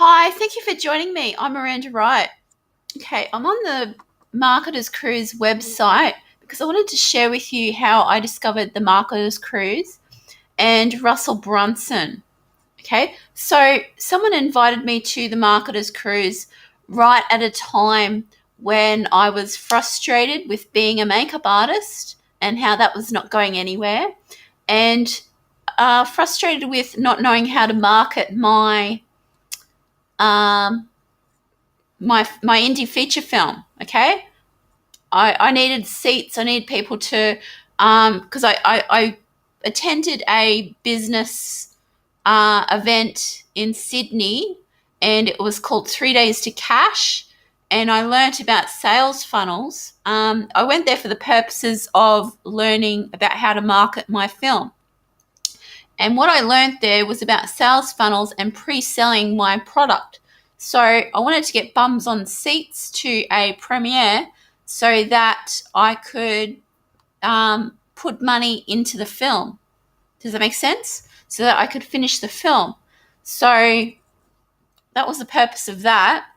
Hi, thank you for joining me. I'm Miranda Wright. Okay, I'm on the Marketers Cruise website because I wanted to share with you how I discovered the Marketers Cruise and Russell Brunson. Okay, so someone invited me to the Marketers Cruise right at a time when I was frustrated with being a makeup artist and how that was not going anywhere, and frustrated with not knowing how to market um, my indie feature film. Okay, I needed seats. I needed people to because I attended a business event in Sydney, and it was called 3 Days to Cash. And I learnt about sales funnels. I went there for the purposes of learning about how to market my film. And what I learned there was about sales funnels and pre-selling my product. So I wanted to get bums on seats to a premiere so that I could put money into the film. Does that make sense? So that I could finish the film. So that was the purpose of that.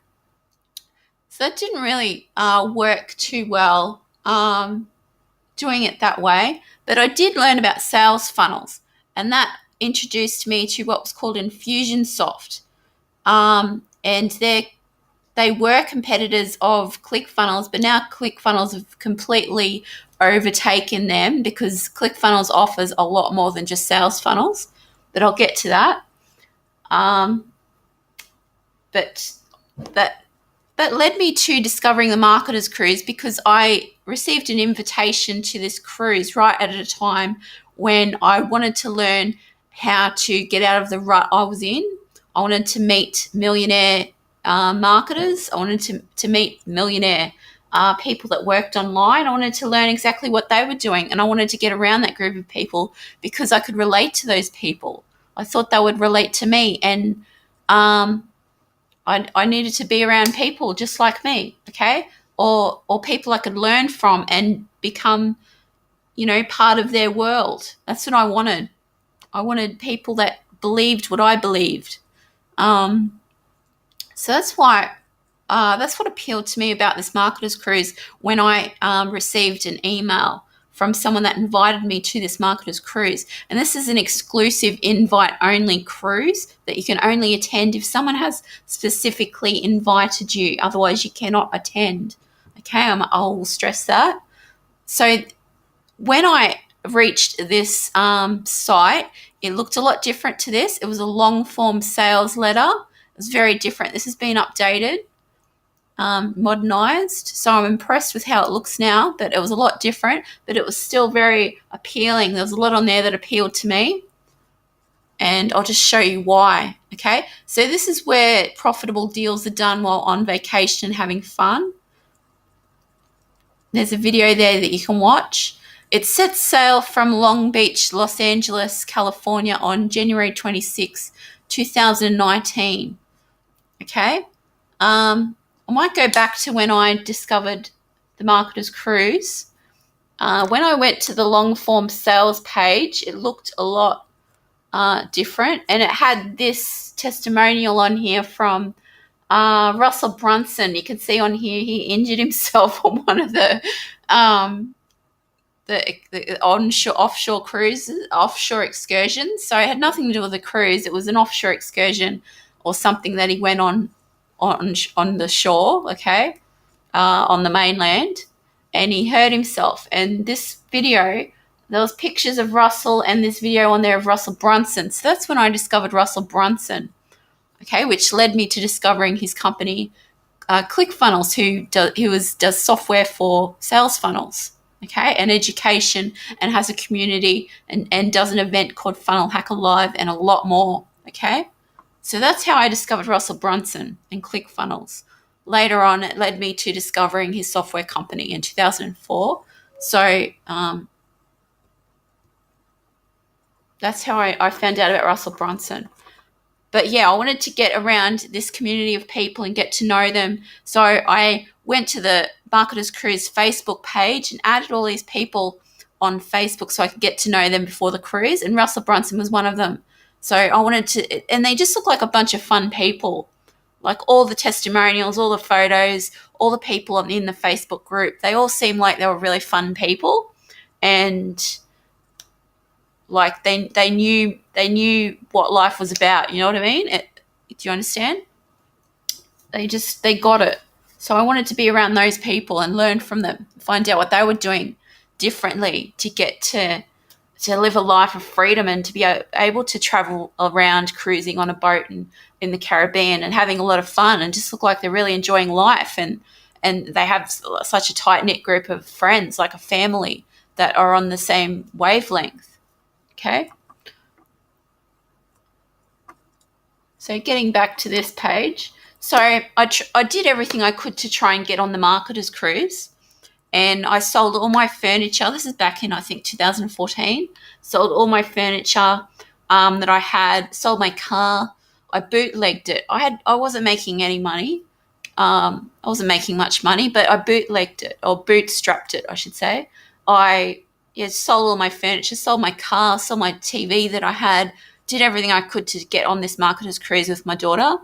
So that didn't really work too well doing it that way. But I did learn about sales funnels, and that introduced me to what was called Infusionsoft. And they were competitors of ClickFunnels, but now ClickFunnels have completely overtaken them because ClickFunnels offers a lot more than just sales funnels. But I'll get to that. But that that led me to discovering the Marketers Cruise because I received an invitation to this cruise right at a time when I wanted to learn how to get out of the rut I was in. I wanted to meet millionaire marketers. I wanted to meet millionaire people that worked online. I wanted to learn exactly what they were doing, and I wanted to get around that group of people because I could relate to those people. I thought they would relate to me, and I needed to be around people just like me, okay? Or people I could learn from and become, part of their world. That's what I wanted. I wanted people that believed what I believed. Um, so that's what appealed to me about this Marketers Cruise when I received an email from someone that invited me to this Marketers Cruise. And this is an exclusive invite only cruise that you can only attend if someone has specifically invited you. Otherwise, you cannot attend. Okay, I'll stress that. So when I reached this site, it looked a lot different to this. It was a long form sales letter. It was very different. This has been updated, modernized. So I'm impressed with how it looks now, but it was a lot different, but it was still very appealing. There was a lot on there that appealed to me, and I'll just show you why. Okay, so this is where profitable deals are done while on vacation and having fun. There's a video there that you can watch. It sets sail from Long Beach, Los Angeles, California on January 26, 2019. Okay. I might go back to when I discovered the Marketers Cruise. When I went to the long form sales page, it looked a lot different, and it had this testimonial on here from Russell Brunson. You can see on here he injured himself on one of the offshore cruises, offshore excursions. So it had nothing to do with the cruise. It was an offshore excursion or something that he went on the shore, okay, on the mainland, and he hurt himself. And this video, there was pictures of Russell and this video on there of Russell Brunson. So that's when I discovered Russell Brunson, okay, which led me to discovering his company, ClickFunnels, who does software for sales funnels, okay, and education, and has a community and does an event called Funnel Hacker Live and a lot more, okay. So that's how I discovered Russell Brunson and ClickFunnels. Later on, it led me to discovering his software company in 2004. So that's how I found out about Russell Brunson. But yeah, I wanted to get around this community of people and get to know them. So I went to the Marketers Cruise Facebook page and added all these people on Facebook so I could get to know them before the cruise. And Russell Brunson was one of them. So I wanted to, and they just look like a bunch of fun people. like all the testimonials, all the photos, all the people in the Facebook group, they all seemed like they were really fun people, and like they knew what life was about. You know what I mean? Do you understand? They got it. So I wanted to be around those people and learn from them, find out what they were doing differently to get to live a life of freedom and to be able to travel around cruising on a boat and in the Caribbean and having a lot of fun and just look like they're really enjoying life, and they have such a tight-knit group of friends, like a family that are on the same wavelength. Okay. So getting back to this page. So I did everything I could to try and get on the Marketers Cruise, and I sold all my furniture. This is back in, I think, 2014. Sold all my furniture that I had, sold my car. I bootlegged it. I wasn't making any money. I wasn't making much money, but I bootlegged it, or bootstrapped it, I should say. I sold all my furniture, sold my car, sold my TV that I had, did everything I could to get on this Marketers Cruise with my daughter.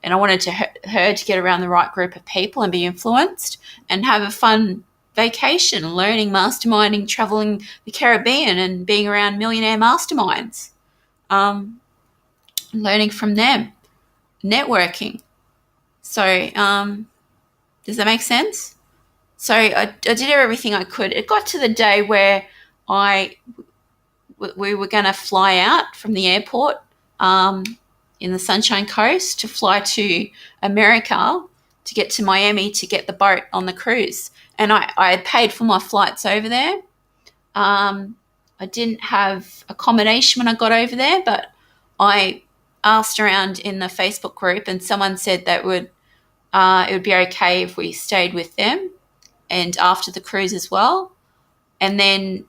And I wanted her to get around the right group of people and be influenced and have a fun vacation, learning, masterminding, traveling the Caribbean and being around millionaire masterminds, learning from them, networking. So does that make sense? So I did everything I could. It got to the day where we were going to fly out from the airport in the Sunshine Coast to fly to America to get to Miami to get the boat on the cruise. And I had paid for my flights over there. I didn't have accommodation when I got over there, but I asked around in the Facebook group, and someone said that it would be okay if we stayed with them and after the cruise as well. And then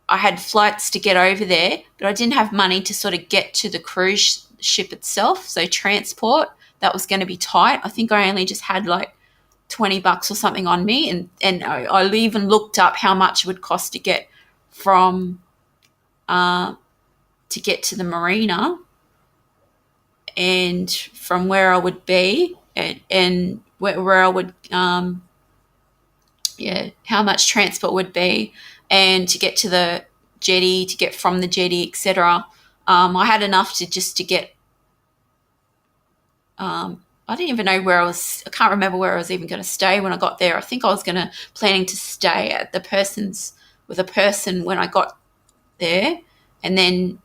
I had flights to get over there, but I didn't have money to sort of get to the cruise ship itself. So transport, that was going to be tight. I think I only just had like $20 or something on me, and I even looked up how much it would cost to get from to get to the marina, and from where I would be, and where I would how much transport would be, and to get to the jetty, to get from the jetty, etc. I had enough to get. I didn't even know where I can't remember where I was even going to stay when I got there. I think I was planning to stay at with a person when I got there. And then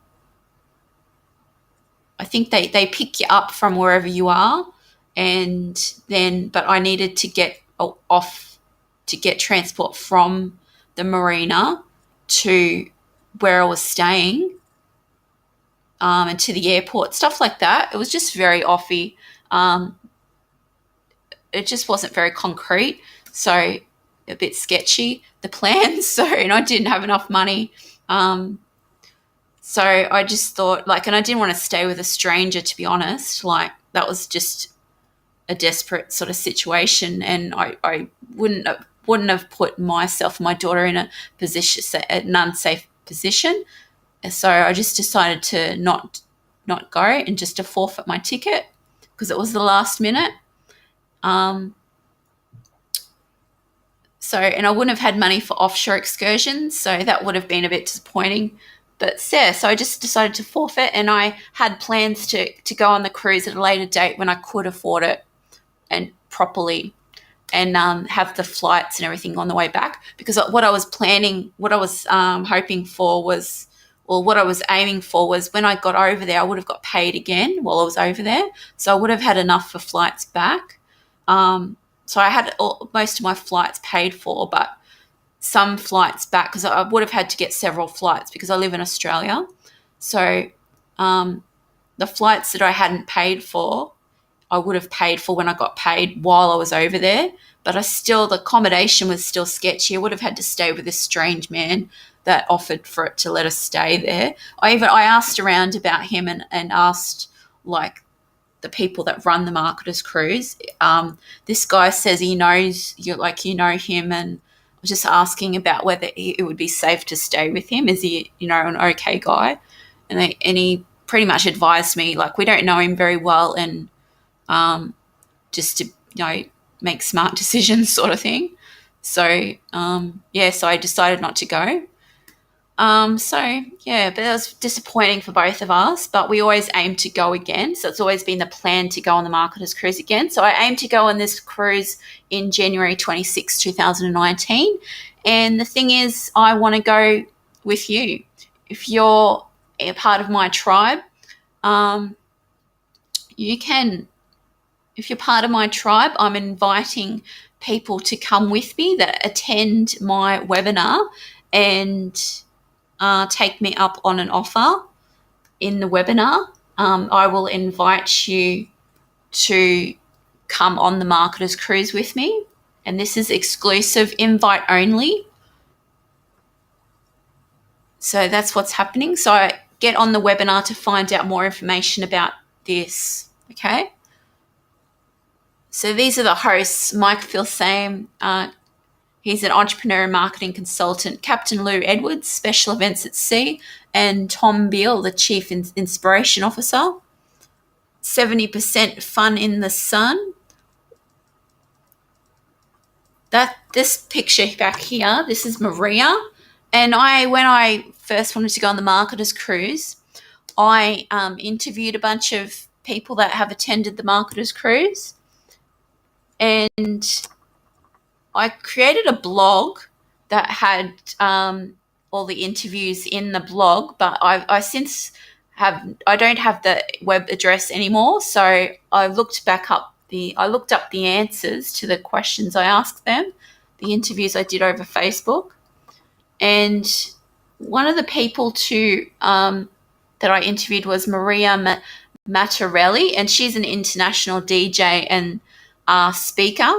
I think they pick you up from wherever you are. But I needed to get to get transport from the marina to where I was staying, and to the airport, stuff like that. It was just very offy. It just wasn't very concrete, so a bit sketchy, the plans. So, and I didn't have enough money. So I just thought, and I didn't want to stay with a stranger, to be honest. Like, that was just a desperate sort of situation, and I wouldn't have put myself and my daughter in an unsafe position. So I just decided to not go and just to forfeit my ticket because it was the last minute. And I wouldn't have had money for offshore excursions, so that would have been a bit disappointing. But yeah, so I just decided to forfeit, and I had plans to go on the cruise at a later date when I could afford it and properly, and have the flights and everything on the way back. Because what I was hoping for was, what I was aiming for was, when I got over there, I would have got paid again while I was over there. So I would have had enough for flights back. So I had most of my flights paid for, but some flights back, because I would have had to get several flights because I live in Australia. So the flights that I hadn't paid for, I would have paid for when I got paid while I was over there. But the accommodation was still sketchy. I would have had to stay with this strange man that offered for it to let us stay there. I asked around about him and asked the people that run the Marketers Cruise. This guy says he knows you, him, and I was just asking about whether it would be safe to stay with him. Is he, an okay guy? And he pretty much advised me, we don't know him very well, and just to, make smart decisions sort of thing. So, so I decided not to go. But that was disappointing for both of us, but we always aim to go again. So it's always been the plan to go on the Marketers Cruise again. So I aim to go on this cruise in January 26, 2019. And the thing is, I want to go with you. If you're a part of my tribe, if you're part of my tribe, I'm inviting people to come with me that attend my webinar and take me up on an offer in the webinar. I will invite you to come on the Marketers Cruise with me, and this is exclusive, invite only. So that's what's happening. So get on the webinar to find out more information about this, okay? So these are the hosts. Mike Filsame, he's an entrepreneur and marketing consultant. Captain Lou Edwards, special events at sea. And Tom Beale, the chief inspiration officer. 70% fun in the sun. This picture back here, this is Maria. And when I first wanted to go on the Marketers Cruise, I interviewed a bunch of people that have attended the Marketers Cruise. And I created a blog that had all the interviews in the blog, but I since I don't have the web address anymore. So I looked up the answers to the questions I asked them, the interviews I did over Facebook. And one of the people that I interviewed was Maria Mattarelli, and she's an international DJ and speaker.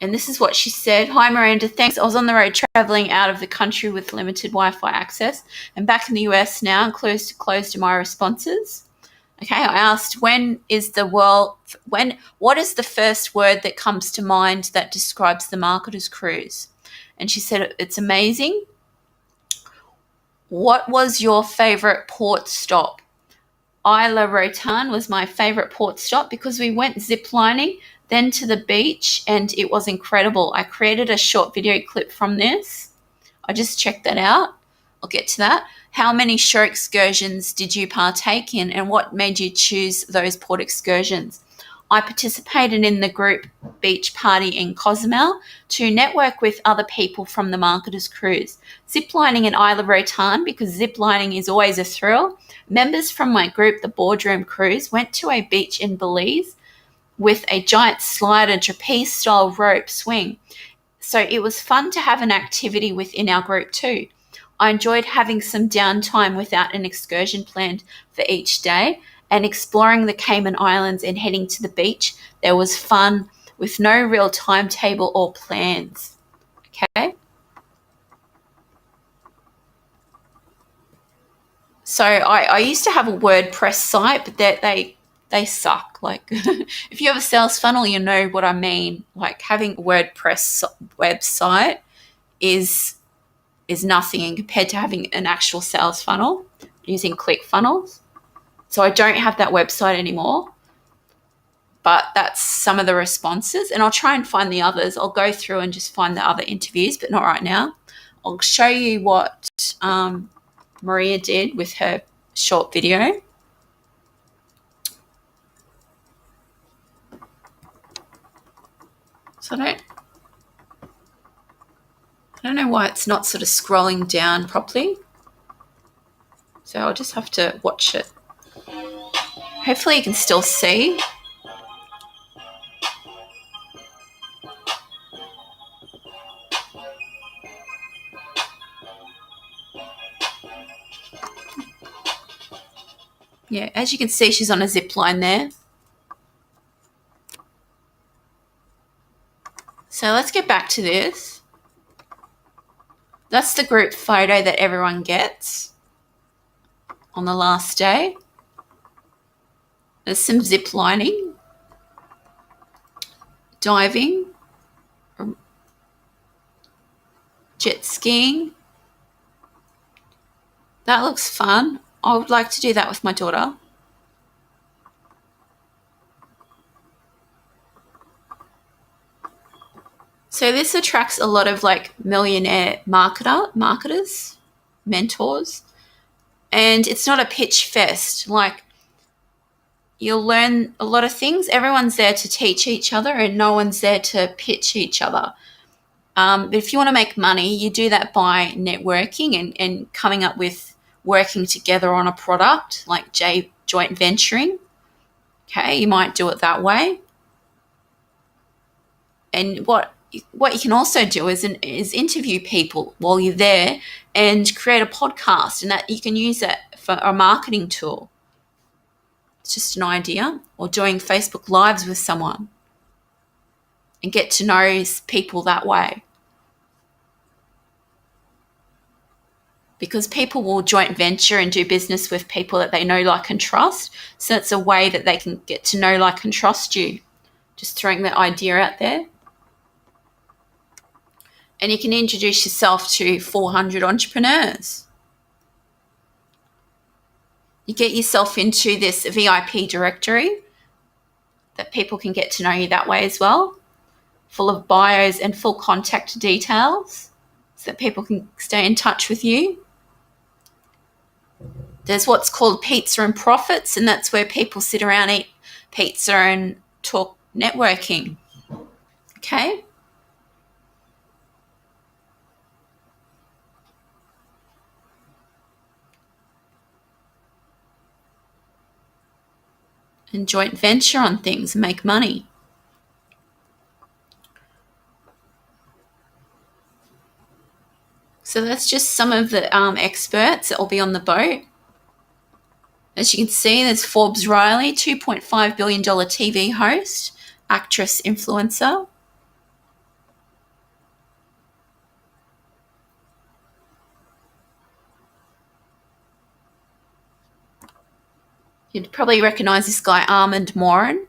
And this is what she said. Hi, Miranda. Thanks. I was on the road traveling out of the country with limited Wi-Fi access and back in the US now and close to my responses. Okay, I asked, what is the first word that comes to mind that describes the Marketers Cruise? And she said, it's amazing. What was your favorite port stop? Isla Rotan was my favorite port stop because we went ziplining, then to the beach, and it was incredible. I created a short video clip from this. I just checked that out. I'll get to that. How many shore excursions did you partake in, and what made you choose those port excursions? I participated in the group beach party in Cozumel to network with other people from the Marketers Cruise. Ziplining in Isla Rotan, because ziplining is always a thrill. Members from my group, the Boardroom Cruise, went to a beach in Belize with a giant slide and trapeze-style rope swing. So it was fun to have an activity within our group too. I enjoyed having some downtime without an excursion planned for each day and exploring the Cayman Islands and heading to the beach. There was fun with no real timetable or plans. Okay? So I used to have a WordPress site, but they suck. Like, if you have a sales funnel, you know what I mean. Like, having a WordPress website is nothing compared to having an actual sales funnel using ClickFunnels. So I don't have that website anymore, but that's some of the responses, and I'll try and find the others. I'll go through and just find the other interviews, but not right now. I'll show you what Maria did with her short video. So I don't know why it's not sort of scrolling down properly. So I'll just have to watch it. Hopefully you can still see. Yeah, as you can see, she's on a zip line there. So let's get back to this. That's the group photo that everyone gets on the last day. There's some zip lining, diving, jet skiing. That looks fun. I would like to do that with my daughter. So this attracts a lot of like millionaire marketers, mentors, and it's not a pitch fest. Like, you'll learn a lot of things. Everyone's there to teach each other, and no one's there to pitch each other. But if you want to make money, you do that by networking and coming up with working together on a product, like joint venturing. Okay, you might do it that way. And what you can also do is interview people while you're there and create a podcast, and that you can use that for a marketing tool. It's just an idea. Or doing Facebook Lives with someone and get to know people that way. Because people will joint venture and do business with people that they know, like, and trust. So it's a way that they can get to know, like, and trust you. Just throwing that idea out there. And you can introduce yourself to 400 entrepreneurs. You get yourself into this VIP directory that people can get to know you that way as well, full of bios and full contact details so that people can stay in touch with you. There's what's called Pizza and Profits, and that's where people sit around, eat pizza and talk networking. Okay? And joint venture on things and make money. So that's just some of the experts that will be on the boat. As you can see, there's Forbes Riley, $2.5 billion TV host, actress, influencer. You'd probably recognise this guy, Armand Morin.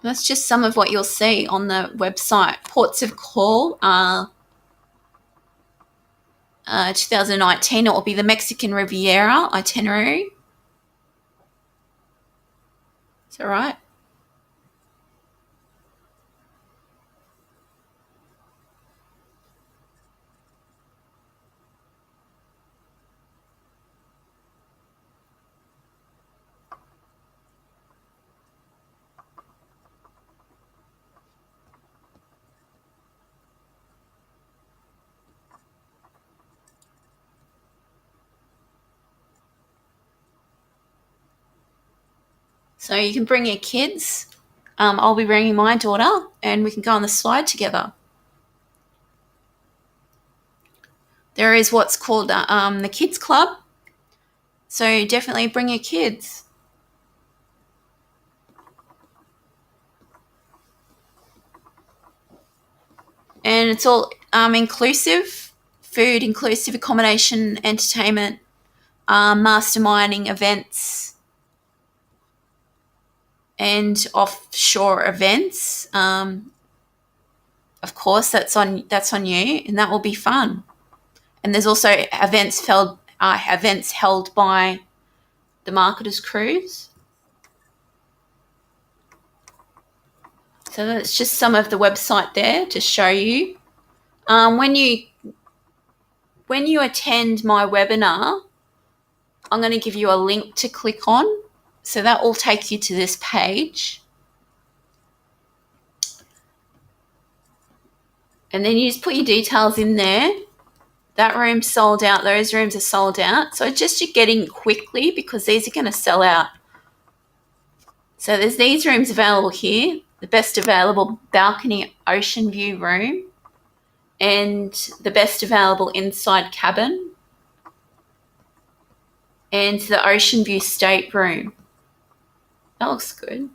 That's just some of what you'll see on the website. Ports of call are 2019. It will be the Mexican Riviera itinerary. Is that right? So you can bring your kids. I'll be bringing my daughter, and we can go on the slide together. There is what's called the Kids Club. So definitely bring your kids. And it's all inclusive, food inclusive, accommodation, entertainment, masterminding, events, and offshore events. Of course, that's on you, and that will be fun. And there's also events held by the Marketers Cruise. So that's just some of the website there to show you. When you attend my webinar, I'm going to give you a link to click on. So that will take you to this page. And then you just put your details in there. That room's sold out. Those rooms are sold out. So just you're getting quickly because these are going to sell out. So there's these rooms available here. The best available balcony ocean view room and the best available inside cabin and the ocean view stateroom. That looks good.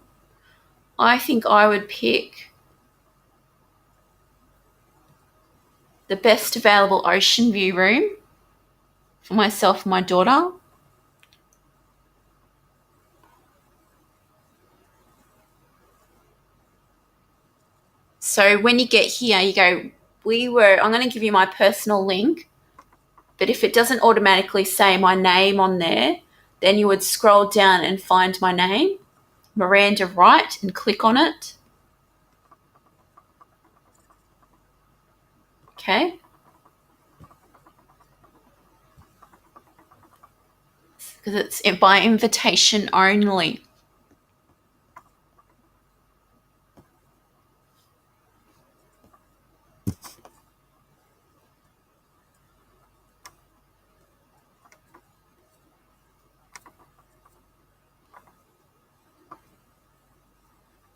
I think I would pick the best available ocean view room for myself and my daughter. So when you get here, you go I'm going to give you my personal link, but if it doesn't automatically say my name on there, then you would scroll down and find my name, Miranda Wright, and click on it. Okay. Because it's by invitation only.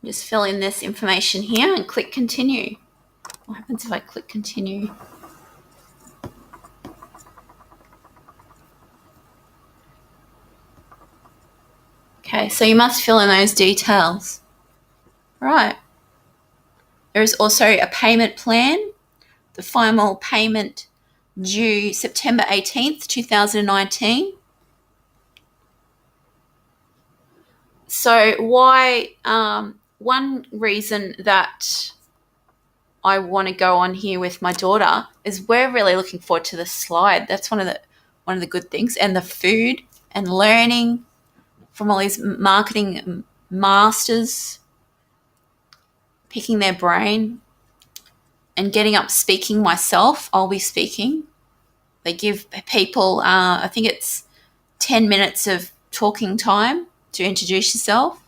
Just fill in this information here and click continue. What happens if I click continue? Okay, so you must fill in those details. Right. There is also a payment plan. The final payment due September 18th, 2019. So one reason that I want to go on here with my daughter is we're really looking forward to the slide. That's one of the good things, and the food and learning from all these marketing masters, picking their brain and getting up speaking myself. I'll be speaking. They give people, I think it's 10 minutes of talking time to introduce yourself.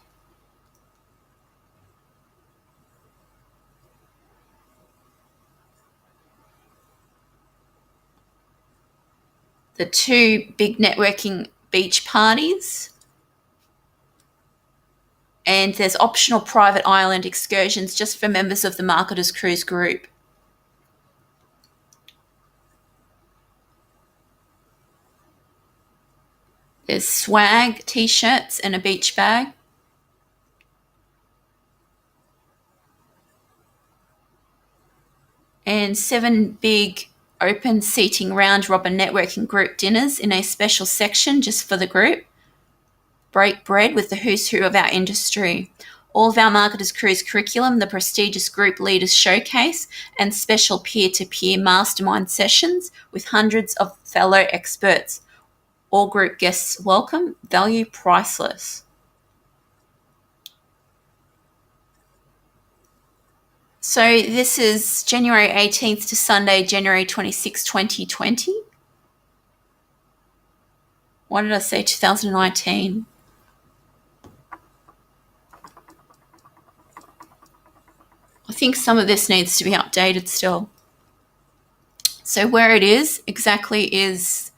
The 2 big networking beach parties. And there's optional private island excursions just for members of the Marketers Cruise group. There's swag, t-shirts, and a beach bag. And 7 big open seating round robin networking group dinners in a special section just for the group. Break bread with the who's who of our industry. All of our Marketers Cruise curriculum, the prestigious group leaders showcase, and special peer-to-peer mastermind sessions with hundreds of fellow experts. All group guests welcome, value priceless. So this is January 18th to Sunday, January 26, 2020. Why did I say 2019? I think some of this needs to be updated still. So where it is exactly is,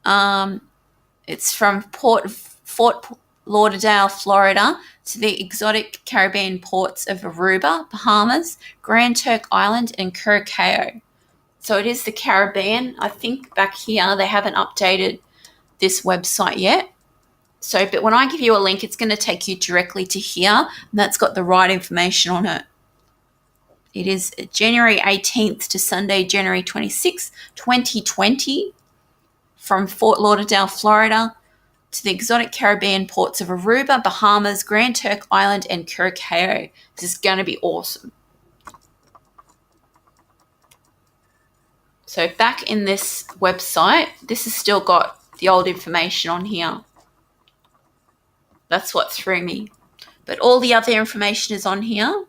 it's from Fort Lauderdale, Florida, to the exotic Caribbean ports of Aruba, Bahamas, Grand Turk Island, and Curacao. So it is the Caribbean. I think back here they haven't updated this website yet. So, but when I give you a link, it's going to take you directly to here, and that's got the right information on it. It is January 18th to Sunday, January 26th, 2020, from Fort Lauderdale, Florida, to the exotic Caribbean ports of Aruba, Bahamas, Grand Turk Island, and Curacao. This is going to be awesome. So back in this website, this has still got the old information on here. That's what threw me. But all the other information is on here.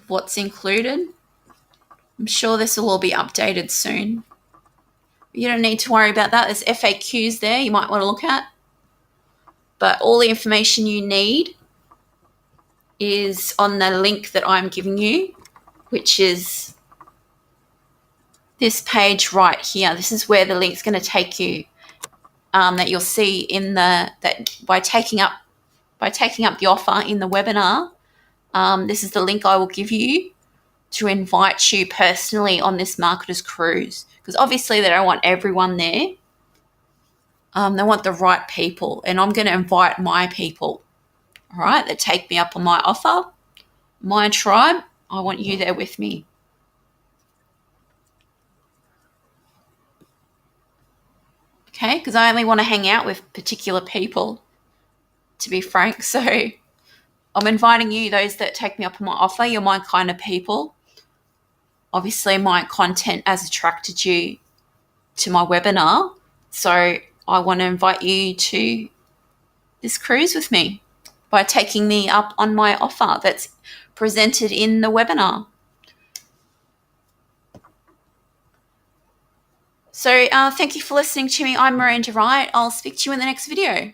What's included. I'm sure this will all be updated soon. You don't need to worry about that. There's FAQs there you might want to look at. But all the information you need is on the link that I'm giving you, which is this page right here. This is where the link's going to take you, that you'll see in that by taking up the offer in the webinar. This is the link I will give you to invite you personally on this Marketers Cruise, because obviously they don't want everyone there. They want the right people, and I'm going to invite my people, all right, that take me up on my offer, my tribe. I want you there with me. Okay, because I only want to hang out with particular people, to be frank. So I'm inviting you, those that take me up on my offer. You're my kind of people. Obviously, my content has attracted you to my webinar. So I want to invite you to this cruise with me by taking me up on my offer that's presented in the webinar. So thank you for listening to me. I'm Miranda Wright. I'll speak to you in the next video.